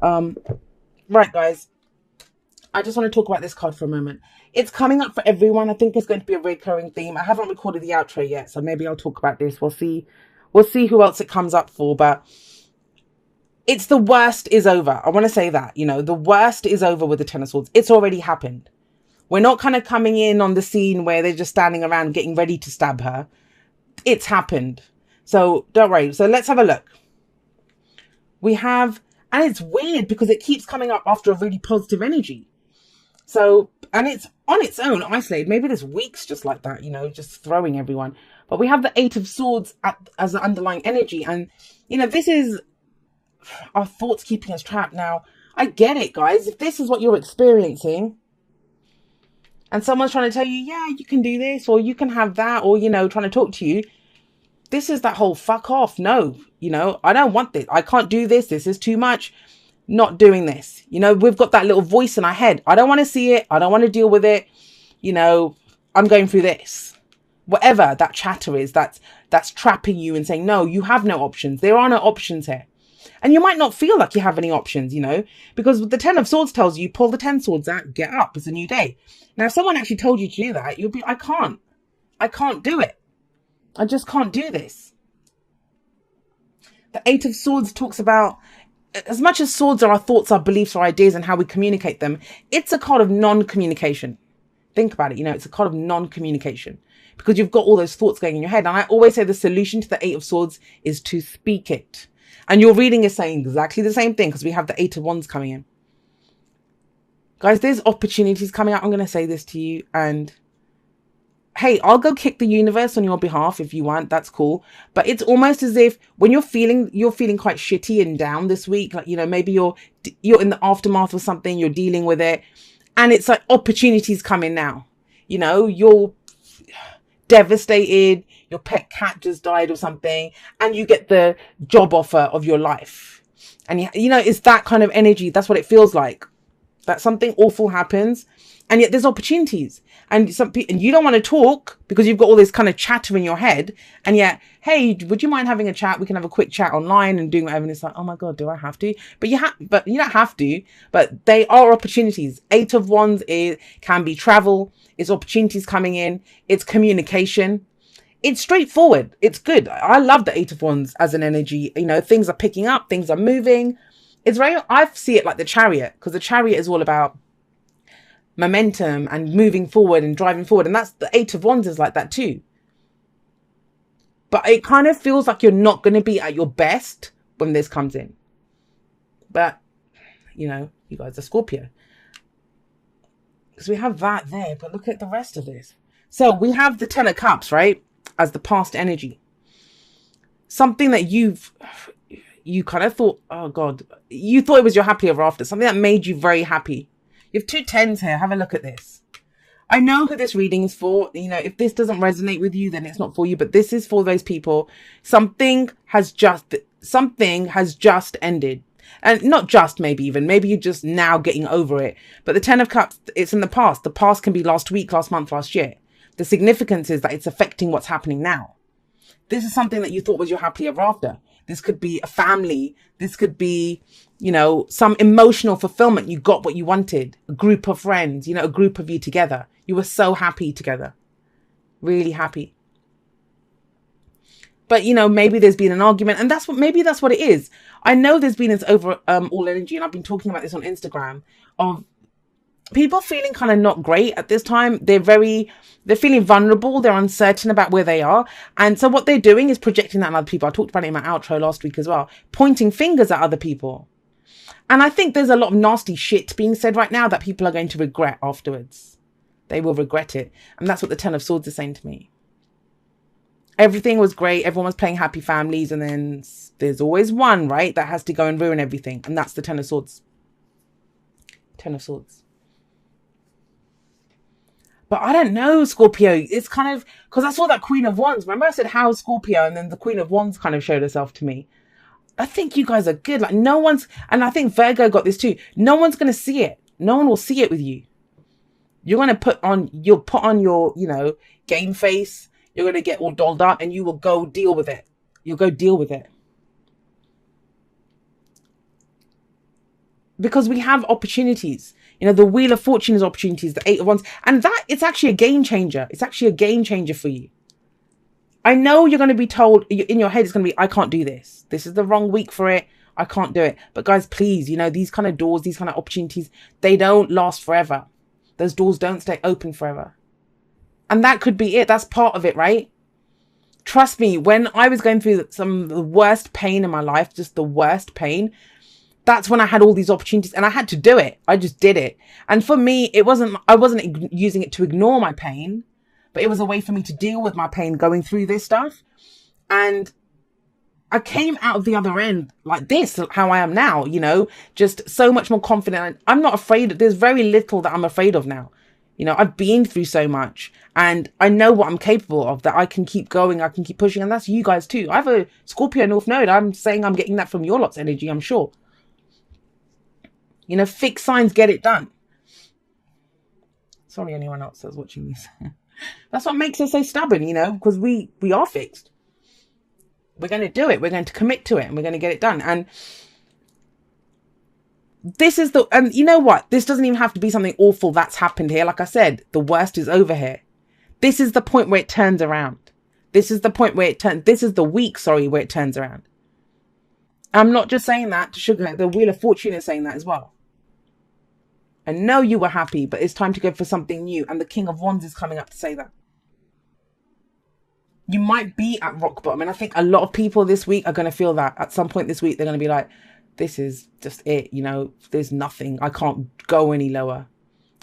Right, guys. I just want to talk about this card for a moment. It's coming up for everyone. I think it's going to be a recurring theme. I haven't recorded the outro yet, so maybe I'll talk about this. We'll see. We'll see who else it comes up for, but it's the worst is over. I want to say that, the worst is over with the Ten of Swords. It's already happened. We're not kind of coming in on the scene where they're just standing around getting ready to stab her. It's happened. So don't worry. So let's have a look. We have, and it's weird because it keeps coming up after a really positive energy. So, and it's on its own, isolated. Maybe this week's just like that, just throwing everyone. But we have the Eight of Swords as an underlying energy. And, this is our thoughts keeping us trapped. Now, I get it, guys. If this is what you're experiencing, and someone's trying to tell you, yeah, you can do this, or you can have that, or, trying to talk to you, this is that whole fuck off. No, I don't want this. I can't do this. This is too much. Not doing this. We've got that little voice in our head. I don't want to see it. I don't want to deal with it. I'm going through this. Whatever that chatter is, that's trapping you and saying, no, you have no options. There are no options here. And you might not feel like you have any options, because the Ten of Swords tells you, pull the 10 swords out, get up. It's a new day. Now, if someone actually told you to do that, you'll be, I can't do it. I just can't do this. The Eight of Swords talks about, as much as swords are our thoughts, our beliefs, our ideas, and how we communicate them, it's a card of non-communication. Think about it, it's a card of non-communication because you've got all those thoughts going in your head. And I always say the solution to the Eight of Swords is to speak it. And your reading is saying exactly the same thing because we have the Eight of Wands coming in. Guys, there's opportunities coming up. I'm going to say this to you, and hey, I'll go kick the universe on your behalf if you want. That's cool. But it's almost as if when you're feeling quite shitty and down this week, like, maybe you're in the aftermath of something, you're dealing with it, and it's like opportunities coming now. You're devastated, your pet cat just died or something, and you get the job offer of your life. And it's that kind of energy. That's what it feels like. That something awful happens, and yet there's opportunities. And and you don't want to talk because you've got all this kind of chatter in your head. And yet, hey, would you mind having a chat? We can have a quick chat online and doing whatever. And it's like, oh my God, do I have to? But you don't have to. But they are opportunities. Eight of Wands can be travel. It's opportunities coming in. It's communication. It's straightforward. It's good. I love the Eight of Wands as an energy. Things are picking up. Things are moving. I see it like the Chariot, because the Chariot is all about momentum and moving forward and driving forward. And that's the Eight of Wands is like that too. But it kind of feels like you're not going to be at your best when this comes in. But, you guys are Scorpio. Because we have that there, but look at the rest of this. So we have the Ten of Cups, right? As the past energy. Something that you kind of thought, oh God, you thought it was your happy ever after. Something that made you very happy. You have two tens here. Have a look at this. I know who this reading is for. If this doesn't resonate with you, then it's not for you. But this is for those people. Something has just ended. And not just maybe you're just now getting over it. But the Ten of Cups, it's in the past. The past can be last week, last month, last year. The significance is that it's affecting what's happening now. This is something that you thought was your happy ever after. This could be a family. This could be, some emotional fulfillment. You got what you wanted. A group of friends, a group of you together. You were so happy together. Really happy. But, maybe there's been an argument, and maybe that's what it is. I know there's been this over all energy, and I've been talking about this on Instagram, of people feeling kind of not great at this time. They're feeling vulnerable. They're uncertain about where they are. And so what they're doing is projecting that on other people. I talked about it in my outro last week as well, pointing fingers at other people. And I think there's a lot of nasty shit being said right now that people are going to regret afterwards. They will regret it. And that's what the Ten of Swords is saying to me. Everything was great. Everyone was playing happy families. And then there's always one, right, that has to go and ruin everything. And that's the Ten of Swords. Ten of Swords. But I don't know, Scorpio. It's kind of, because I saw that Queen of Wands. Remember I said, how's Scorpio? And then the Queen of Wands kind of showed herself to me. I think you guys are good. Like and I think Virgo got this too. No one's going to see it. No one will see it with you. You're going to you'll put on your, game face. You're going to get all dolled up and you will go deal with it. You'll go deal with it. because we have opportunities. You know, the Wheel of Fortune is opportunities, the Eight of Wands, and that it's actually a game changer. It's actually a game changer for you. I know you're going to be told in your head, it's going to be, I can't do this. This is the wrong week for it. I can't do it. But guys, please, you know, these kind of doors, these kind of opportunities, they don't last forever. Those doors don't stay open forever. And that could be it. That's part of it, right? Trust me, when I was going through some of the worst pain in my life, just the worst pain, that's when I had all these opportunities and I had to do it. I just did it. And for me, I wasn't using it to ignore my pain, but it was a way for me to deal with my pain going through this stuff. And I came out of the other end like this, how I am now, you know, just so much more confident. I'm not afraid. There's very little that I'm afraid of now. You know, I've been through so much and I know what I'm capable of, that I can keep going. I can keep pushing. And that's you guys too. I have a Scorpio North Node. I'm saying I'm getting that from your lot's energy, I'm sure. You know, fixed signs get it done. Sorry, anyone else that's watching this. That's what makes us so stubborn, you know, because we are fixed. We're going to do it. We're going to commit to it and we're going to get it done. And this is and you know what? This doesn't even have to be something awful that's happened here. Like I said, the worst is over here. This is the point where it turns around. This is the point where this is the week, where it turns around. I'm not just saying that to sugarcoat. The Wheel of Fortune is saying that as well. I know you were happy, but it's time to go for something new. And the King of Wands is coming up to say that. You might be at rock bottom. And I think a lot of people this week are going to feel that. At some point this week, they're going to be like, this is just it. You know, there's nothing. I can't go any lower.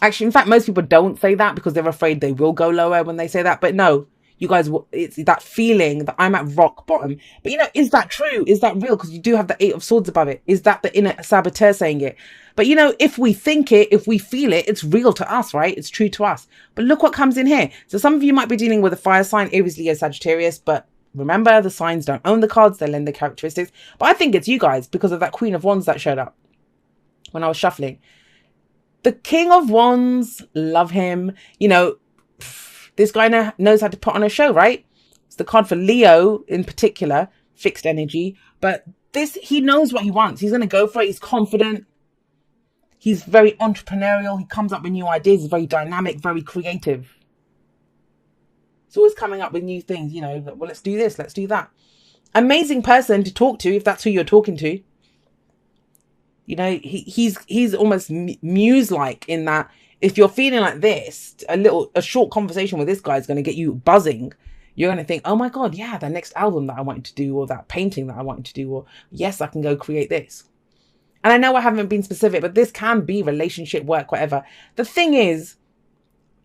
Actually, in fact, most people don't say that because they're afraid they will go lower when they say that. But no, you guys, it's that feeling that I'm at rock bottom. But, you know, is that true? Is that real? Because you do have the Eight of Swords above it. Is that the inner saboteur saying it? But, you know, if we think it, if we feel it, it's real to us, right? It's true to us. But look what comes in here. So some of you might be dealing with a fire sign, Aries, Leo, Sagittarius. But remember, the signs don't own the cards. They lend the characteristics. But I think it's you guys because of that Queen of Wands that showed up when I was shuffling. The King of Wands, love him. You know, this guy knows how to put on a show, right? It's the card for Leo in particular, fixed energy. But he knows what he wants. He's going to go for it. He's confident. He's very entrepreneurial. He comes up with new ideas. He's very dynamic, very creative. He's always coming up with new things, you know. Well, let's do this. Let's do that. Amazing person to talk to if that's who you're talking to. You know, he's almost muse-like in that if you're feeling like this, a short conversation with this guy is going to get you buzzing. You're going to think, oh my God, yeah, the next album that I wanted to do, or that painting that I wanted to do, or yes, I can go create this. And I know I haven't been specific, but this can be relationship, work, whatever. The thing is,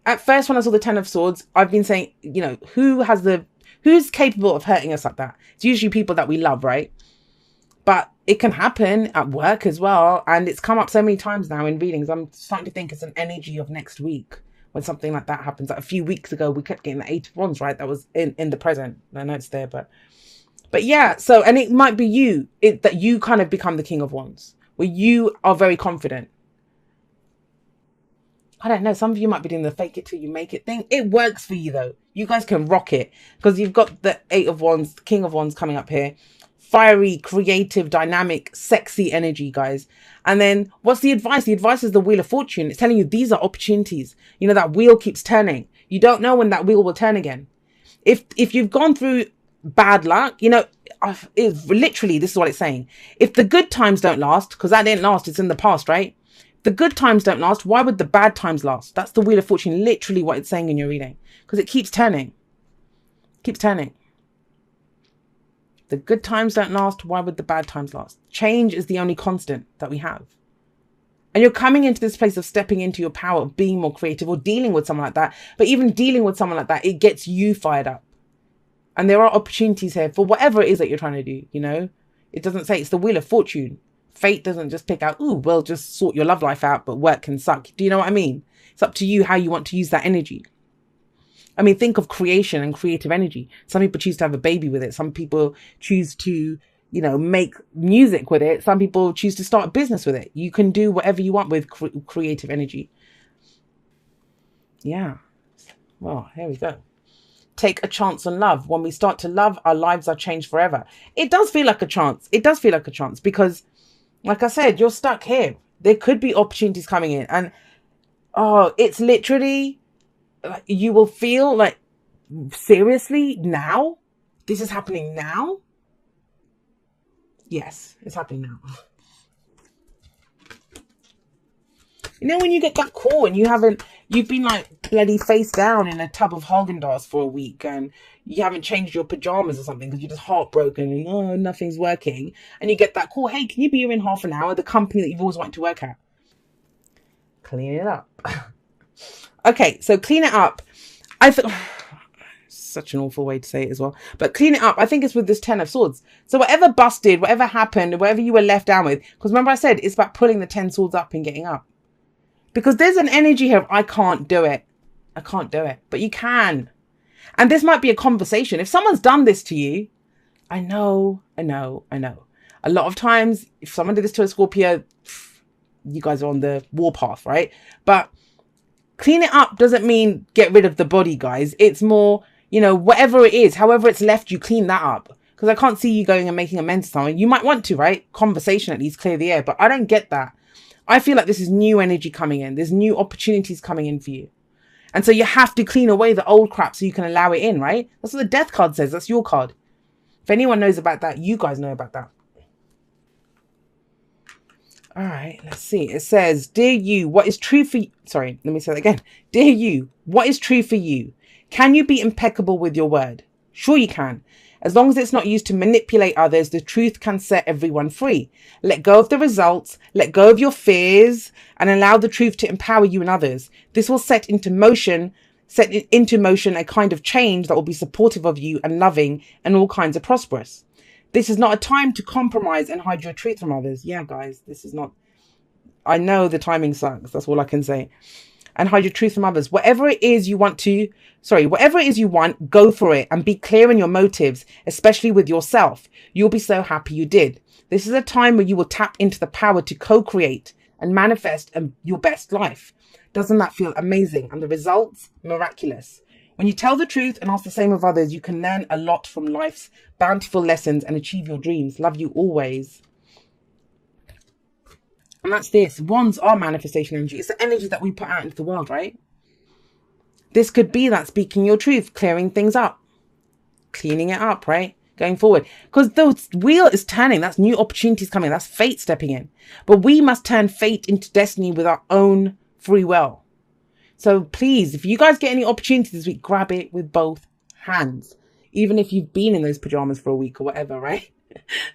at first when I saw the Ten of Swords, I've been saying, you know, who's capable of hurting us like that? It's usually people that we love, right? But it can happen at work as well. And it's come up so many times now in readings. I'm starting to think it's an energy of next week when something like that happens. Like a few weeks ago, we kept getting the Eight of Wands, right? That was in the present. I know it's there, but yeah. So, and it might be you, that you kind of become the King of Wands, where you are very confident. I don't know. Some of you might be doing the fake it till you make it thing. It works for you though. You guys can rock it because you've got the Eight of Wands, King of Wands coming up here. Fiery, creative, dynamic, sexy energy, guys. And then what's the advice? The advice is the Wheel of Fortune. It's telling you these are opportunities. You know, that wheel keeps turning. You don't know when that wheel will turn again. If you've gone through bad luck, you know, literally, this is what it's saying. If the good times don't last, because that didn't last, it's in the past, right? If the good times don't last, why would the bad times last? That's the Wheel of Fortune, literally what it's saying in your reading. Because it keeps turning. Keeps turning. The good times don't last. Why would the bad times last? Change is the only constant that we have. And you're coming into this place of stepping into your power, of being more creative or dealing with someone like that. But even dealing with someone like that, it gets you fired up. And there are opportunities here for whatever it is that you're trying to do, you know. It doesn't say it's the Wheel of Fortune. Fate doesn't just pick out, ooh, well, just sort your love life out, but work can suck. Do you know what I mean? It's up to you how you want to use that energy. I mean, think of creation and creative energy. Some people choose to have a baby with it. Some people choose to, you know, make music with it. Some people choose to start a business with it. You can do whatever you want with creative energy. Yeah. Well, here we go. Take a chance on love. When we start to love, our lives are changed forever. It does feel like a chance. It does feel like a chance because, like I said, you're stuck here. There could be opportunities coming in. And oh, it's literally, you will feel like, seriously, now? This is happening now? Yes, it's happening now. You know when you get that call and you've been like bloody face down in a tub of Haagen-Dazs for a week and you haven't changed your pajamas or something because you're just heartbroken and oh, nothing's working. And you get that call, hey, can you be here in half an hour? The company that you've always wanted to work at. Clean it up. Okay, so clean it up. I think such an awful way to say it as well. But clean it up. I think it's with this 10 of Swords. So whatever busted, whatever happened, whatever you were left down with, because remember I said it's about pulling the 10 swords up and getting up. Because there's an energy here of, I can't do it. I can't do it. But you can. And this might be a conversation. If someone's done this to you, I know. A lot of times, if someone did this to a Scorpio, you guys are on the warpath, right? But clean it up doesn't mean get rid of the body, guys. It's more, you know, whatever it is, however it's left, you clean that up. Because I can't see you going and making amends to someone. You might want to, right? Conversation, at least clear the air. But I don't get that. I feel like this is new energy coming in. There's new opportunities coming in for you. And so you have to clean away the old crap so you can allow it in, right? That's what the death card says. That's your card. If anyone knows about that, you guys know about that. All right, let's see. It says, dear you, what is true for you? Sorry, let me say that again. Dear you, what is true for you? Can you be impeccable with your word? Sure you can. As long as it's not used to manipulate others, the truth can set everyone free. Let go of the results, let go of your fears, and allow the truth to empower you and others. This will set into motion a kind of change that will be supportive of you and loving and all kinds of prosperous. This is not a time to compromise and hide your truth from others. Yeah, guys, this is not... I know the timing sucks. That's all I can say. And hide your truth from others. Whatever it is you want, go for it and be clear in your motives, especially with yourself. You'll be so happy you did. This is a time where you will tap into the power to co-create and manifest your best life. Doesn't that feel amazing? And the results, miraculous. When you tell the truth and ask the same of others, you can learn a lot from life's bountiful lessons and achieve your dreams. Love you always. And that's this. Wands are manifestation energy. It's the energy that we put out into the world, right? This could be that speaking your truth, clearing things up, cleaning it up, right? Going forward. Because the wheel is turning. That's new opportunities coming. That's fate stepping in. But we must turn fate into destiny with our own free will. So please, if you guys get any opportunities this week, grab it with both hands. Even if you've been in those pajamas for a week or whatever, right?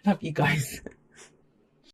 Love you guys.